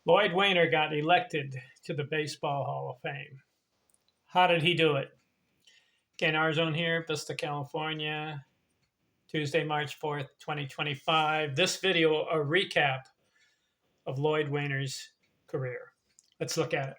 Lloyd Waner got elected to the Baseball Hall of Fame. How did he do it? Again, our zone here, Vista, California, Tuesday, March 4th, 2025. This video, a recap of Lloyd Waner's career. Let's look at it.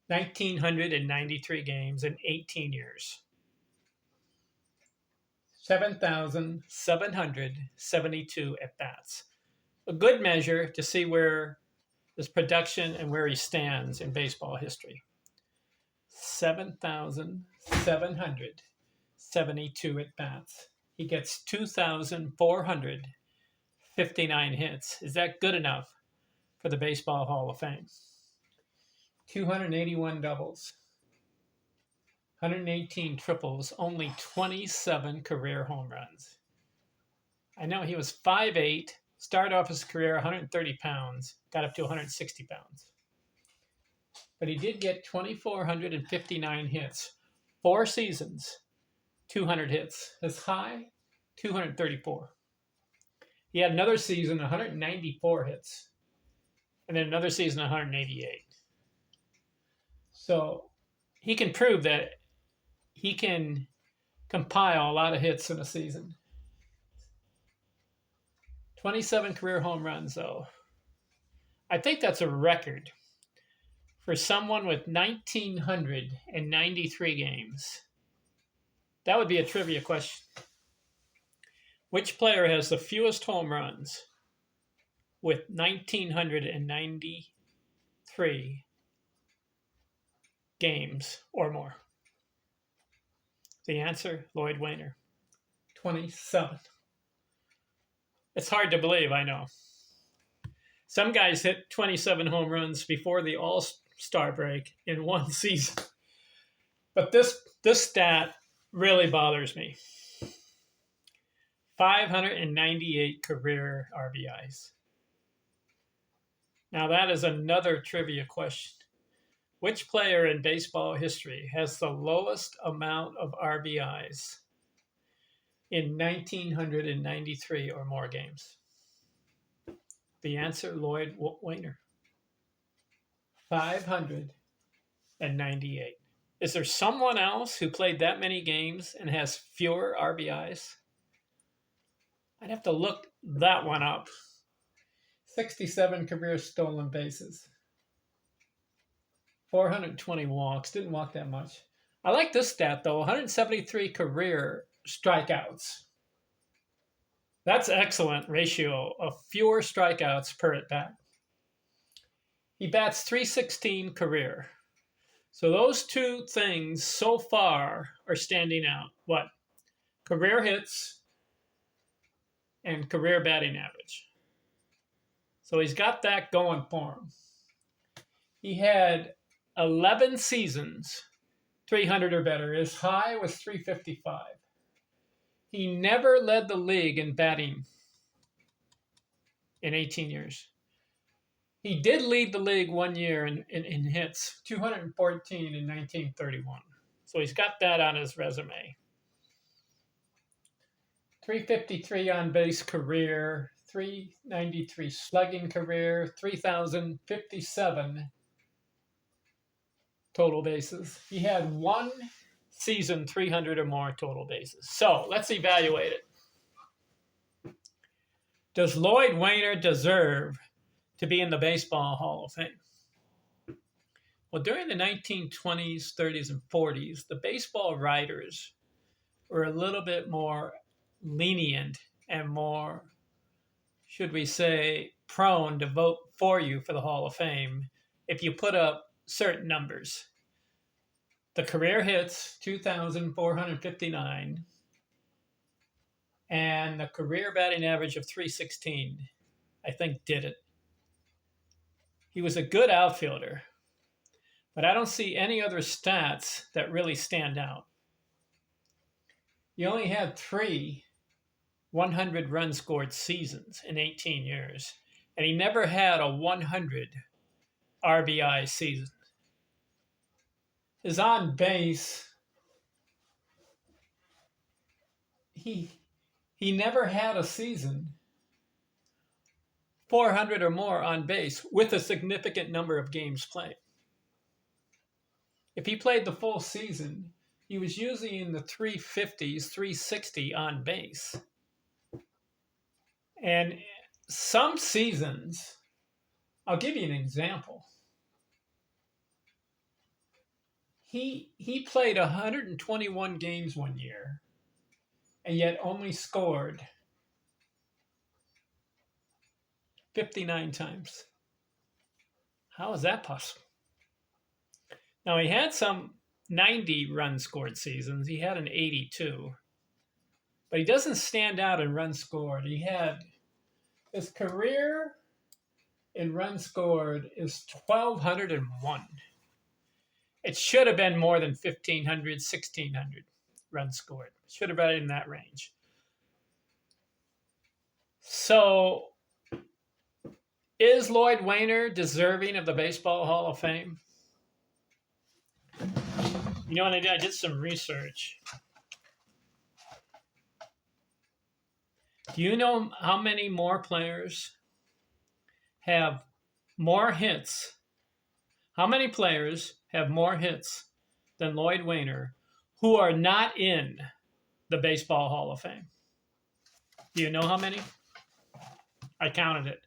1,993 games in 18 years. 7,772 at-bats. A good measure to see where his production and where he stands in baseball history. 7,772 at-bats. He gets 2,459 hits. Is that good enough for the Baseball Hall of Fame? 281 doubles, 118 triples, only 27 career home runs. I know he was 5'8", started off his career 130 pounds, got up to 160 pounds. But he did get 2,459 hits. 4 seasons, 200 hits. His high, 234. He had another season, 194 hits. And then another season, 188. So he can prove that he can compile a lot of hits in a season. 27 career home runs, though. I think that's a record for someone with 1,993 games. That would be a trivia question. Which player has the fewest home runs with 1,993 games or more? The answer, Lloyd Waner, 27. It's hard to believe, I know. Some guys hit 27 home runs before the All-Star break in one season. But this stat really bothers me. 598 career RBIs. Now that is another trivia question. Which player in baseball history has the lowest amount of RBIs in 1,993 or more games? The answer, Lloyd Waner, 598. Is there someone else who played that many games and has fewer RBIs? I'd have to look that one up. 67 career stolen bases. 420 walks. Didn't walk that much. I like this stat, though. 173 career strikeouts. That's excellent ratio of fewer strikeouts per at-bat. He bats .316 career. So those two things so far are standing out. What? Career hits and career batting average. So he's got that going for him. He had 11 seasons, 300 or better. His high was 355. He never led the league in batting in 18 years. He did lead the league 1 year in hits, 214 in 1931. So he's got that on his resume. 353 on base career, 393 slugging career, 3,057 total bases. He had one season 300 or more total bases. So let's evaluate it. Does Lloyd Waner deserve to be in the Baseball Hall of Fame? Well, during the 1920s, 30s, and 40s, the baseball writers were a little bit more lenient and more, should we say, prone to vote for you for the Hall of Fame if you put up certain numbers. The career hits, 2,459, and the career batting average of 316, I think, did it. He was a good outfielder, but I don't see any other stats that really stand out. He only had 3 100 run scored seasons in 18 years, and he never had a 100 RBI season. His on base, he never had a season 400 or more on base with a significant number of games played. If he played the full season, he was usually in the 350s, 360 on base. And some seasons, I'll give you an example. He played 121 games one year and yet only scored 59 times. How is that possible? Now, he had some 90 run scored seasons. He had an 82. But he doesn't stand out in runs scored. He had his career in runs scored is 1,201. It should have been more than 1,500, 1,600 runs scored. Should have been in that range. So, is Lloyd Waner deserving of the Baseball Hall of Fame? You know what I did? I did some research. Do you know how many more players have more hits? How many players have more hits than Lloyd Waner who are not in the Baseball Hall of Fame? Do you know how many? I counted it.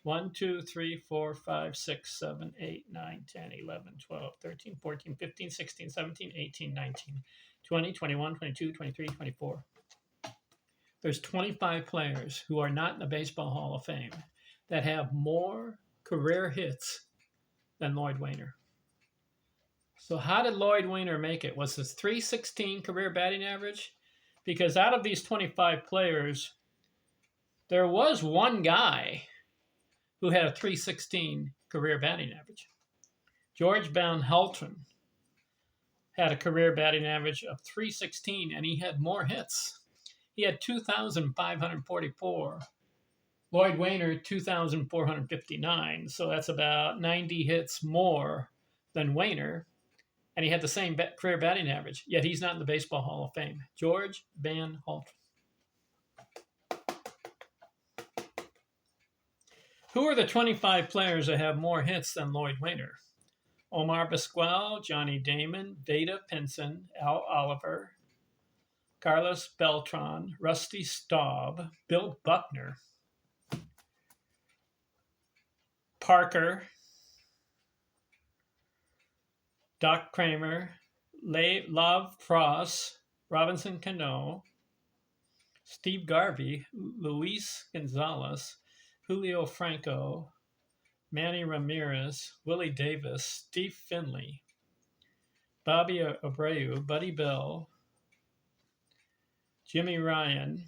1, 2, 3, 4, 5, 6, 7, 8, 9, 10, 11, 12, 13, 14, 15, 16, 17, 18, 19, 20, 21, 22, 23, 24. There's 25 players who are not in the Baseball Hall of Fame that have more career hits than Lloyd Waner. So how did Lloyd Waner make it? Was his 316 career batting average? Because out of these 25 players, there was one guy who had a 316 career batting average. George Van Haltren had a career batting average of 316, and he had more hits. He had 2,544. Lloyd Waner, 2,459. So that's about 90 hits more than Waner. And he had the same career batting average, yet he's not in the Baseball Hall of Fame. George Van Haltren. Who are the 25 players that have more hits than Lloyd Waner? Omar Vizquel, Johnny Damon, Vada Pinson, Al Oliver, Carlos Beltran, Rusty Staub, Bill Buckner, Parker, Doc Kramer, Love Frost, Robinson Cano, Steve Garvey, Luis Gonzalez, Julio Franco, Manny Ramirez, Willie Davis, Steve Finley, Bobby Abreu, Buddy Bell, Jimmy Ryan,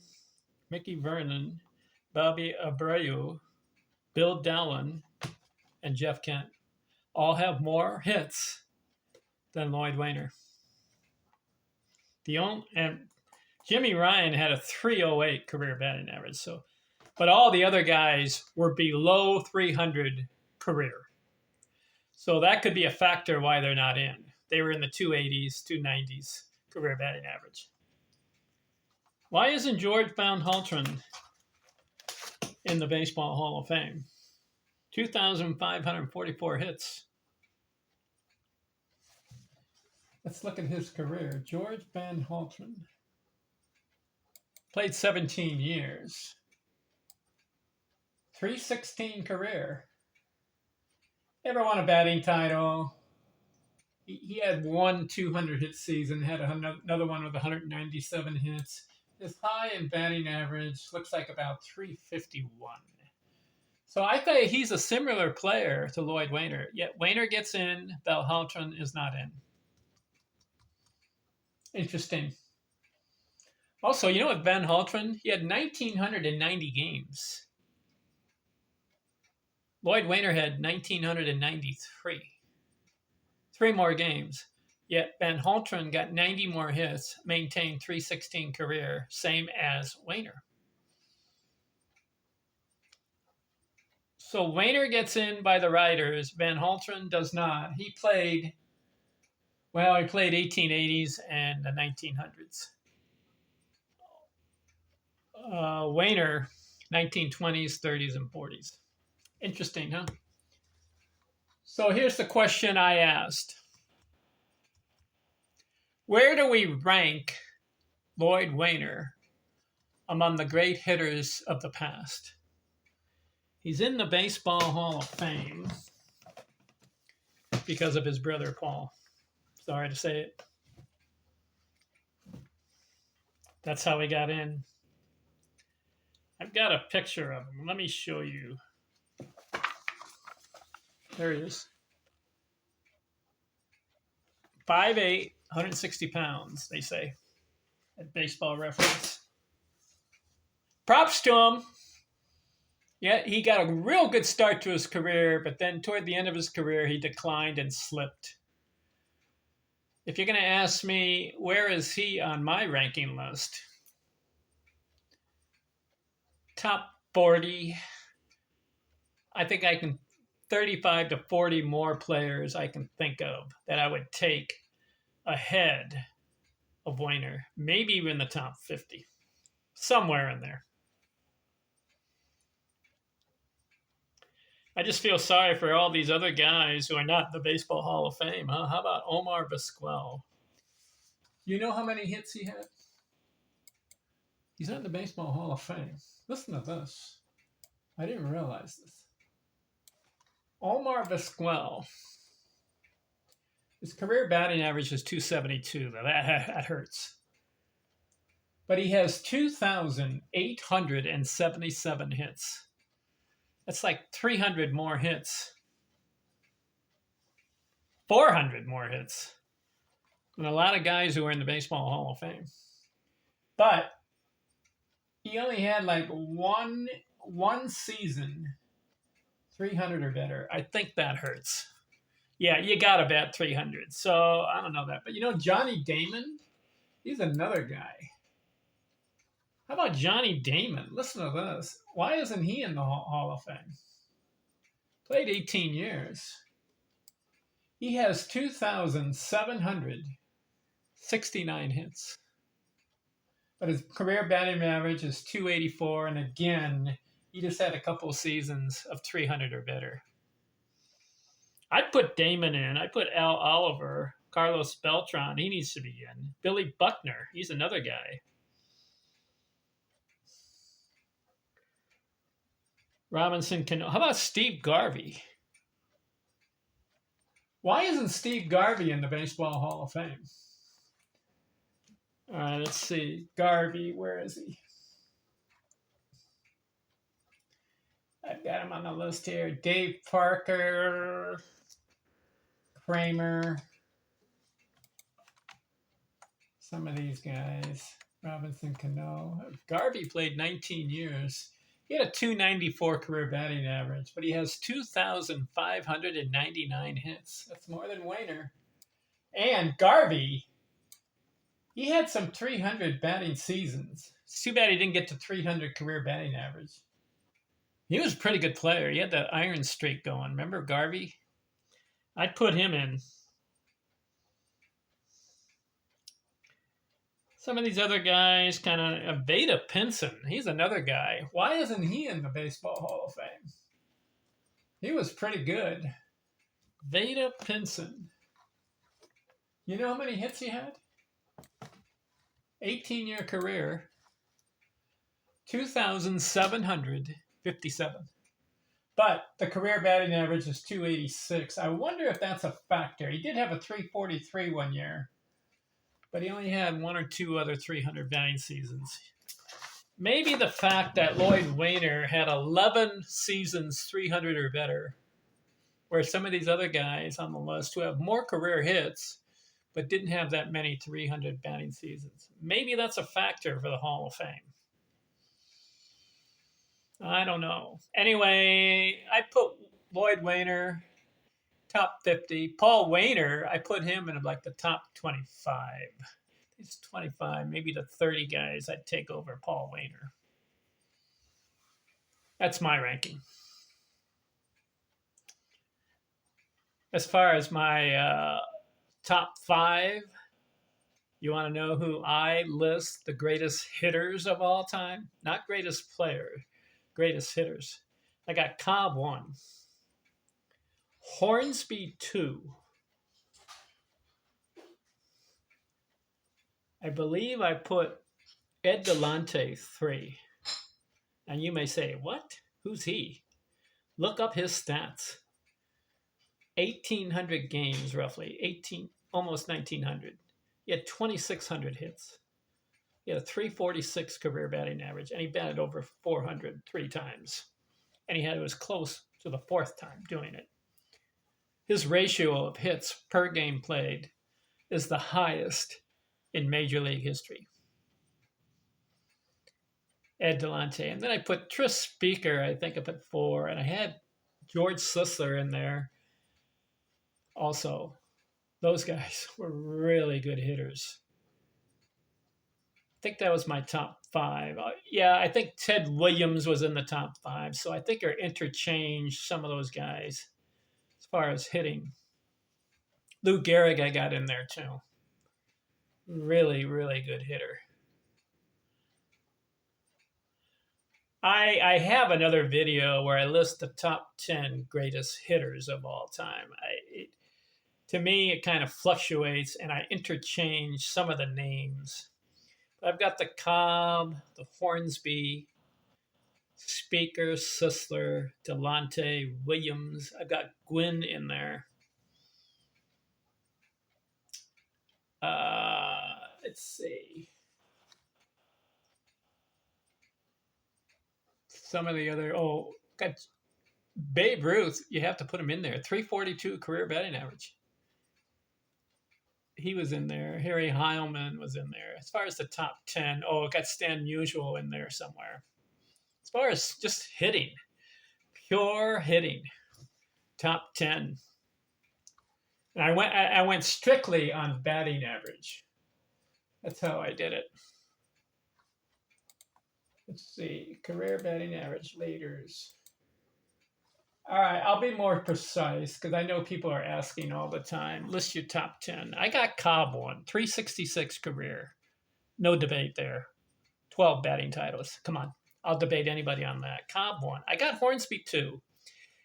Mickey Vernon, Bobby Abreu, Bill Dallin, and Jeff Kent all have more hits than Lloyd Waner. And Jimmy Ryan had a 308 career batting average. But all the other guys were below 300 career. So that could be a factor why they're not in. They were in the 280s, 290s career batting average. Why isn't George Van Haltren in the Baseball Hall of Fame? 2,544 hits. Let's look at his career. George Van Haltren played 17 years. 316 career. Ever won a batting title? He had one 200-hit season, had another one with 197 hits. His high in batting average looks like about 351. So I think he's a similar player to Lloyd Waner. Yet Waner gets in, Van Haltren is not in. Interesting. Also, you know what, Van Haltren? He had 1,990 games. Lloyd Waner had 1,993. 3 more games. Yet Van Haltren got 90 more hits, maintained 316 career, same as Waner. So Waner gets in by the writers. Van Haltren does not. He played 1880s and the 1900s. Waner, 1920s, 30s, and 40s. Interesting, huh? So here's the question I asked. Where do we rank Lloyd Waner among the great hitters of the past? He's in the Baseball Hall of Fame because of his brother Paul. Sorry to say it. That's how he got in. I've got a picture of him. Let me show you. There he is. 5'8", 160 pounds, they say, at Baseball Reference. Props to him. Yeah, he got a real good start to his career, but then toward the end of his career, he declined and slipped. If you're going to ask me, where is he on my ranking list? Top 40. I think I can 35 to 40 more players I can think of that I would take ahead of Wainer. Maybe even the top 50. Somewhere in there. I just feel sorry for all these other guys who are not in the Baseball Hall of Fame. Huh? How about Omar Vizquel? You know how many hits he had? He's not in the Baseball Hall of Fame. Listen to this. I didn't realize this. Omar Vizquel. His career batting average is 272. That hurts. But he has 2,877 hits. That's like 300 more hits. 400 more hits than a lot of guys who are in the Baseball Hall of Fame. But he only had like one season, 300 or better. I think that hurts. Yeah, you got to bat 300. So I don't know that. But you know, Johnny Damon, he's another guy. How about Johnny Damon? Listen to this. Why isn't he in the Hall of Fame? Played 18 years. He has 2,769 hits. But his career batting average is 284. And again, he just had a couple of seasons of 300 or better. I'd put Damon in. I'd put Al Oliver, Carlos Beltran. He needs to be in. Billy Buckner. He's another guy. Robinson Cano. How about Steve Garvey? Why isn't Steve Garvey in the Baseball Hall of Fame? All right, let's see. Garvey, where is he? I've got him on the list here. Dave Parker, Kramer, some of these guys. Robinson Cano. Garvey played 19 years. He had a 294 career batting average, but he has 2,599 hits. That's more than Wainer. And Garvey, he had some 300 batting seasons. It's too bad he didn't get to 300 career batting average. He was a pretty good player. He had that iron streak going. Remember Garvey? I'd put him in. Some of these other guys, kind of Vada Pinson. He's another guy. Why isn't he in the Baseball Hall of Fame? He was pretty good. Vada Pinson. You know how many hits he had? 18-year career. 2,757. But the career batting average is 286. I wonder if that's a factor. He did have a 343 one year, but he only had one or two other 300 batting seasons. Maybe the fact that Lloyd Waner had 11 seasons 300 or better, where some of these other guys on the list who have more career hits but didn't have that many 300 batting seasons. Maybe that's a factor for the Hall of Fame. I don't know. Anyway, I put Lloyd Waner top 50. Paul Waner, I put him in like the top 25. He's 25, maybe the 30 guys I'd take over Paul Waner. That's my ranking. As far as my top 5, you want to know who I list the greatest hitters of all time? Not greatest players, greatest hitters. I got Cobb 1, Hornsby 2. I believe I put Ed Delante 3. And you may say, what? Who's he? Look up his stats. 1,800 games, roughly. Almost 1,900. He had 2,600 hits. He had a 346 career batting average, and he batted over 400 3 times. And it was close to the 4th time doing it. His ratio of hits per game played is the highest in Major League history. Ed Delante. And then I put Tris Speaker, I think I put 4, and I had George Sisler in there also. Those guys were really good hitters. I think that was my top 5. Yeah, I think Ted Williams was in the top 5, so I think I interchanged some of those guys as far as hitting. Lou Gehrig I got in there too. Really, really good hitter. I have another video where I list the top 10 greatest hitters of all time. To me, it kind of fluctuates, and I interchange some of the names. I've got the Cobb, the Hornsby, Speaker, Sisler, Delante, Williams. I've got Gwynn in there. Let's see. Some of the other, got Babe Ruth. You have to put him in there. 342 career batting average. He was in there. Harry Heilman was in there. As far as the top 10, got Stan Musial in there somewhere. As far as just hitting, pure hitting, top 10. And I went strictly on batting average. That's how I did it. Let's see, career batting average leaders. All right, I'll be more precise because I know people are asking all the time. List your top 10. I got Cobb 1, 366 career. No debate there. 12 batting titles. Come on, I'll debate anybody on that. Cobb 1. I got Hornsby 2.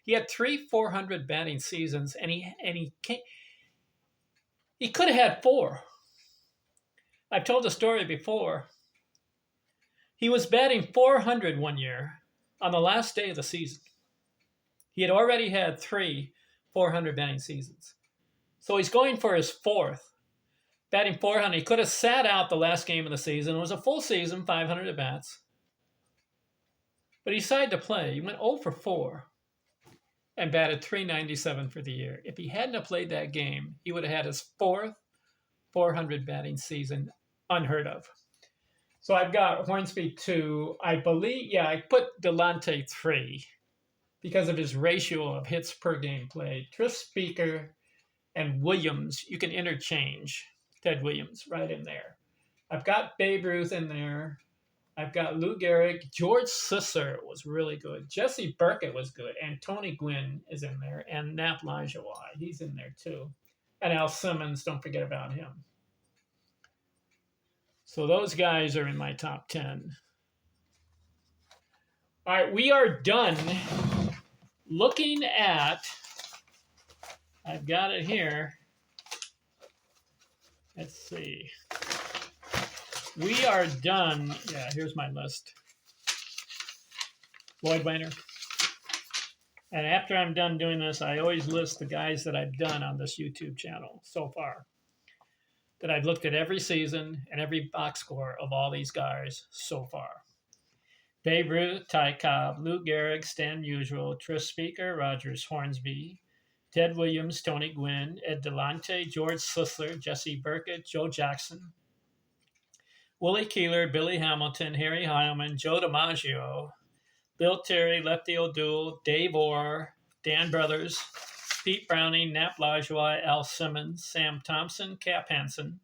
He had 400 batting seasons, and he could have had 4. I've told the story before. He was batting 400 one year on the last day of the season. He had already had 3 400 batting seasons. So he's going for his 4th, batting 400. He could have sat out the last game of the season. It was a full season, 500 at bats. But he decided to play. He went 0 for 4 and batted 397 for the year. If he hadn't have played that game, he would have had his 4th 400 batting season, unheard of. So I've got Hornsby 2. I believe, I put Delante 3 because of his ratio of hits per game played. Tris Speaker and Williams, you can interchange Ted Williams right in there. I've got Babe Ruth in there. I've got Lou Gehrig. George Sisler was really good. Jesse Burkett was good. And Tony Gwynn is in there. And Nap Lajoie, he's in there too. And Al Simmons, don't forget about him. So those guys are in my top 10. All right, we are done looking at, I've got it here. Let's see. We are done. Yeah, here's my list. Lloyd Waner. And after I'm done doing this, I always list the guys that I've done on this YouTube channel so far. That I've looked at every season and every box score of all these guys so far. Babe Ruth, Ty Cobb, Lou Gehrig, Stan Musial, Tris Speaker, Rogers Hornsby, Ted Williams, Tony Gwynn, Ed Delante, George Sisler, Jesse Burkett, Joe Jackson, Willie Keeler, Billy Hamilton, Harry Heilman, Joe DiMaggio, Bill Terry, Lefty O'Doul, Dave Orr, Dan Brothers, Pete Browning, Nap Lajoie, Al Simmons, Sam Thompson, Cap Hansen,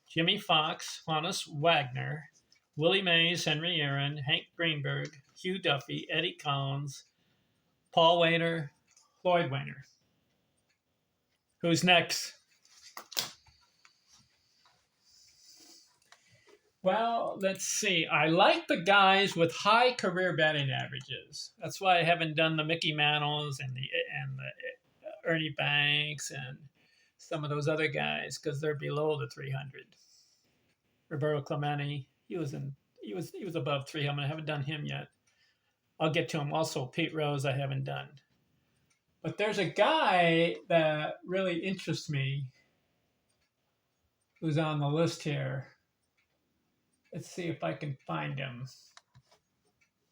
Jimmy Fox, Hannes Wagner, Willie Mays, Henry Aaron, Hank Greenberg, Hugh Duffy, Eddie Collins, Paul Waner, Lloyd Waner. Who's next? Well, let's see. I like the guys with high career batting averages. That's why I haven't done the Mickey Mantles and the Ernie Banks and some of those other guys because they're below the 300. Roberto Clemente, he was above 300. I haven't done him yet. I'll get to him. Also, Pete Rose, I haven't done. But there's a guy that really interests me who's on the list here. Let's see if I can find him.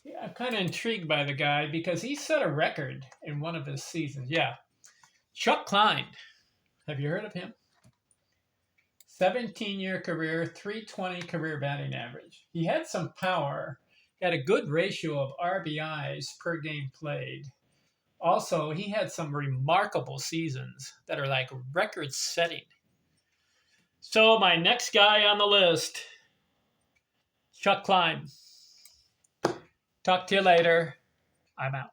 Yeah, I'm kind of intrigued by the guy because he set a record in one of his seasons. Yeah. Chuck Klein. Have you heard of him? 17-year career, 320 career batting average. He had some power, had a good ratio of RBIs per game played. Also, he had some remarkable seasons that are like record setting. So, my next guy on the list, Chuck Klein. Talk to you later. I'm out.